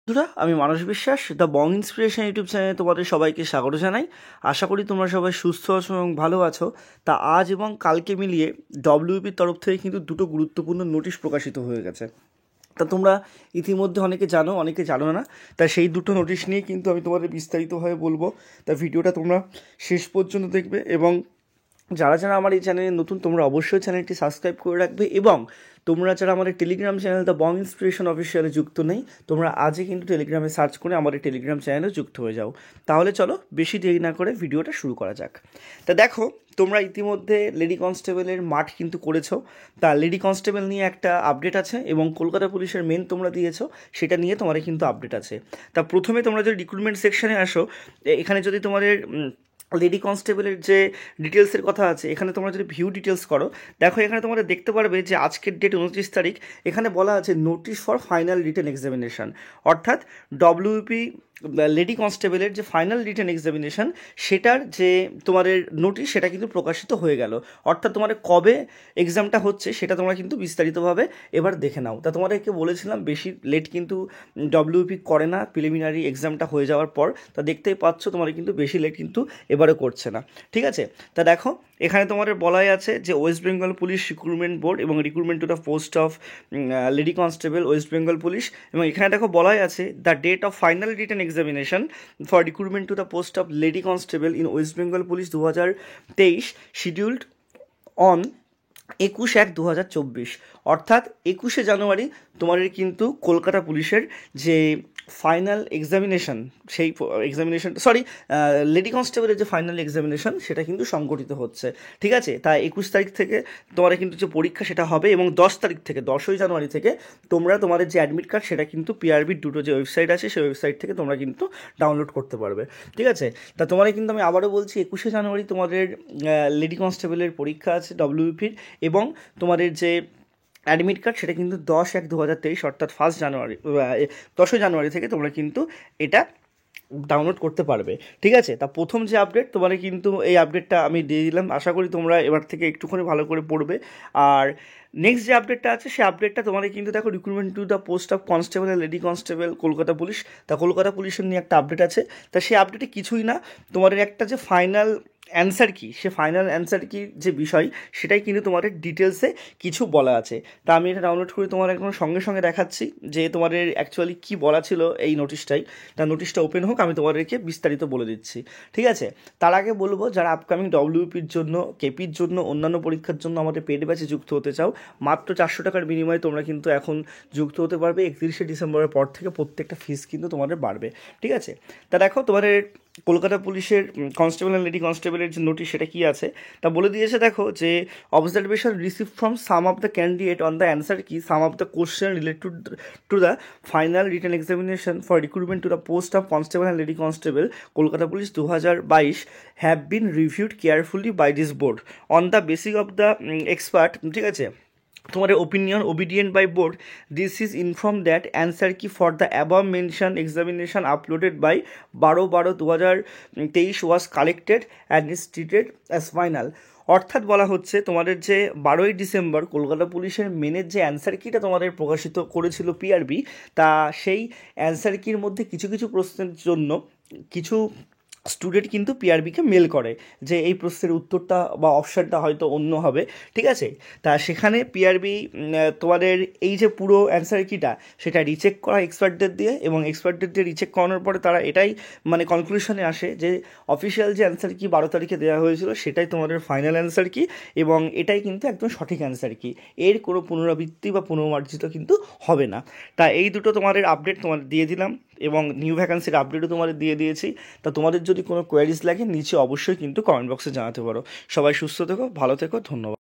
বন্ধুরা, আমি মানস বিশ্বাস দ্য বং ইন্সপিরেশন ইউটিউব চ্যানেলে তোমাদের সবাইকে স্বাগত জানাই। আশা করি তোমরা সবাই সুস্থ আছো এবং ভালো আছো। তা আজ এবং কালকে মিলিয়ে ডব্লিউপির তরফ থেকে কিন্তু দুটো গুরুত্বপূর্ণ নোটিশ প্রকাশিত হয়ে গেছে। তা তোমরা ইতিমধ্যে অনেকে জানো, অনেকে জানো না। তা সেই দুটো নোটিশ নিয়ে কিন্তু আমি তোমাদের বিস্তারিতভাবে বলবো। তা ভিডিওটা তোমরা শেষ পর্যন্ত দেখবে এবং যারা যারা আমার এই চ্যানেলে নতুন তোমরা অবশ্যই চ্যানেলটি সাবস্ক্রাইব করে রাখবে এবং তোমরা যারা আমাদের Telegram channel the Bong Inspiration অফিসিয়ালে যুক্ত নেই, তোমরা আজই কিন্তু টেলিগ্রামে সার্চ করে আমাদের টেলিগ্রাম চ্যানেলে যুক্ত হয়ে যাও। তাহলে চলো বেশি দেরি না করে ভিডিওটা শুরু করা যাক। তা দেখো, তোমরা ইতিমধ্যে লেডি কনস্টেবলের মাঠ কিন্তু করেছো। তা লেডি কনস্টেবল নিয়ে একটা আপডেট আছে এবং কলকাতা পুলিশের মেন তোমরা দিয়েছো, সেটা নিয়ে তোমাদের কিন্তু আপডেট আছে। তা প্রথমে তোমরা যদি রিক্রুটমেন্ট সেকশনে আসো, এখানে যদি তোমাদের লেডি কনস্টেবলের যে ডিটেলসের কথা আছে, এখানে তোমরা যদি ভিউ ডিটেলস করো, দেখো এখানে তোমরা দেখতে পারবে যে আজকের ডেট 29 তারিখ। এখানে বলা আছে notice for final written examination, অর্থাৎ ডব্লিউপি লেডি কনস্টেবলের যে ফাইনাল রিটেন এক্সামিনেশন সেটার যে তোমাদের নোটিশ সেটা কিন্তু প্রকাশিত হয়ে গেল। অর্থাৎ তোমাদের কবে এক্সামটা হচ্ছে সেটা তোমরা কিন্তু বিস্তারিতভাবে এবার দেখে নাও। তা তোমাদেরকে বলেছিলাম বেশি লেট কিন্তু ডব্লিউপি করে না প্রিলিমিনারি এক্সামটা হয়ে যাওয়ার পর। তা দেখতেই পাচ্ছ তোমাদের কিন্তু বেশি লেট কিন্তু এবারে করছে না, ঠিক আছে। তা দেখো এখানে তোমাদের বলাই আছে যে West Bengal police recruitment board এবং recruitment to the post of lady constable West Bengal police, এবং এখানে দেখো বলাই আছে the date of final written examination for recruitment to the post of lady constable in West Bengal police 2023 scheduled on 21/1/2024, অর্থাৎ 21শে জানুয়ারি তোমাদের কিন্তু কলকাতা পুলিশের যে ফাইনাল এক্সামিনেশন, সেই এক্সামিনেশন লেডি কনস্টেবলের যে ফাইনাল এক্সামিনেশন সেটা কিন্তু সংগঠিত হচ্ছে, ঠিক আছে। তাই 21 তারিখ থেকে তোমাদের কিন্তু যে পরীক্ষা সেটা হবে এবং 10 তারিখ থেকে 10ই জানুয়ারি থেকে তোমরা তোমাদের যে অ্যাডমিট কার্ড সেটা কিন্তু পিআরবির দুটো যে ওয়েবসাইট আছে সেই ওয়েবসাইট থেকে তোমরা কিন্তু ডাউনলোড করতে পারবে, ঠিক আছে। তা তোমাদের কিন্তু আমি আবারও বলছি 21শে জানুয়ারি তোমাদের লেডি কনস্টেবলের পরীক্ষা আছে ডব্লিউপির, এবং তোমাদের যে অ্যাডমিট কার্ড সেটা কিন্তু 10/1/2023 অর্থাৎ 10ই জানুয়ারি থেকে তোমরা কিন্তু এটা ডাউনলোড করতে পারবে, ঠিক আছে। তা প্রথম যে আপডেট তোমাদের কিন্তু এই আপডেটটা আমি দিয়ে দিলাম, আশা করি তোমরা এবার থেকে একটুখানি ভালো করে পড়বে। আর নেক্সট যে আপডেটটা আছে সেই আপডেটটা তোমাদের কিন্তু দেখো recruitment to the post of constable আর লেডি কনস্টেবল কলকাতা পুলিশ। তা কলকাতা পুলিশের নিয়ে একটা আপডেট আছে। তা সেই আপডেটে কিছুই না, তোমাদের একটা যে ফাইনাল অ্যান্সার কি, সে ফাইনাল অ্যান্সার কি যে বিষয় সেটাই কিন্তু তোমাদের ডিটেলসে কিছু বলা আছে। তা আমি এটা ডাউনলোড করে তোমার একদম সঙ্গে সঙ্গে দেখাচ্ছি যে তোমাদের অ্যাকচুয়ালি কী বলা ছিল এই নোটিশটাই। তা নোটিশটা ওপেন হোক, আমি তোমাদেরকে বিস্তারিত বলে দিচ্ছি, ঠিক আছে। তার আগে বলবো যারা আপকামিং ডব্লিউপির জন্য, কেপির জন্য, অন্যান্য পরীক্ষার জন্য আমাদের পেড ব্যাচে যুক্ত হতে চাও, মাত্র 400 টাকার বিনিময়ে তোমরা কিন্তু এখন যুক্ত হতে পারবে। 31শে ডিসেম্বরের পর থেকে প্রত্যেকটা ফিস কিন্তু তোমাদের বাড়বে, ঠিক আছে। তা দেখো তোমাদের কলকাতা পুলিশের কনস্টেবল অ্যান্ড লেডি কনস্টেবলের যে নোটিশ সেটা কী আছে তা বলে দিয়েছে। দেখো যে observation receive from some of the candidate on the answer key some of the question related to the final written examination for recruitment to the post of constable and lady constable Kolkata police 2022 have been reviewed carefully by this board on the basis of the expert, ঠিক আছে, তোমাদের opinion obedient by board. This is inform that answer key for the above mention examination uploaded by 12/12/2023 was collected and is treated as final. অর্থাৎ বলা হচ্ছে তোমাদের যে 12ই December Kolkata পুলিশের মেনের যে অ্যান্সার কিটা তোমাদের প্রকাশিত করেছিল পিআরবি, তা সেই অ্যান্সার কির মধ্যে কিছু কিছু প্রশ্নের জন্য কিছু স্টুডেন্ট কিন্তু পিআরবিকে মেল করে যে এই প্রশ্নের উত্তরটা বা অপশানটা হয়তো অন্য হবে, ঠিক আছে। তা সেখানে পিআরবি তোমাদের এই যে পুরো অ্যান্সার কিটা সেটা রিচেক করা এক্সপার্টদের দিয়ে, এবং এক্সপার্টদের দিয়ে রিচেক করানোর পরে তারা এটাই মানে কনক্লুশনে আসে যে অফিসিয়াল যে অ্যান্সার কি 12 তারিখে দেওয়া হয়েছিল সেটাই তোমাদের ফাইনাল অ্যান্সার কি, এবং এটাই কিন্তু একদম সঠিক অ্যান্সার কি, এর কোনো পুনরাবৃত্তি বা পুনর্মার্জিত কিন্তু হবে না। তা এই দুটো তোমাদের আপডেট তোমাদের দিয়ে দিলাম এবং নিউ ভ্যাকান্সির আপডেটও তোমাদের দিয়ে দিয়েছি। তা তোমাদের যদি কোনো কোয়ারিজ লাগে নিচে অবশ্যই কিন্তু কমেন্ট বক্সে জানাতে পারো। সবাই সুস্থ থেকো, ভালো থেকো, ধন্যবাদ।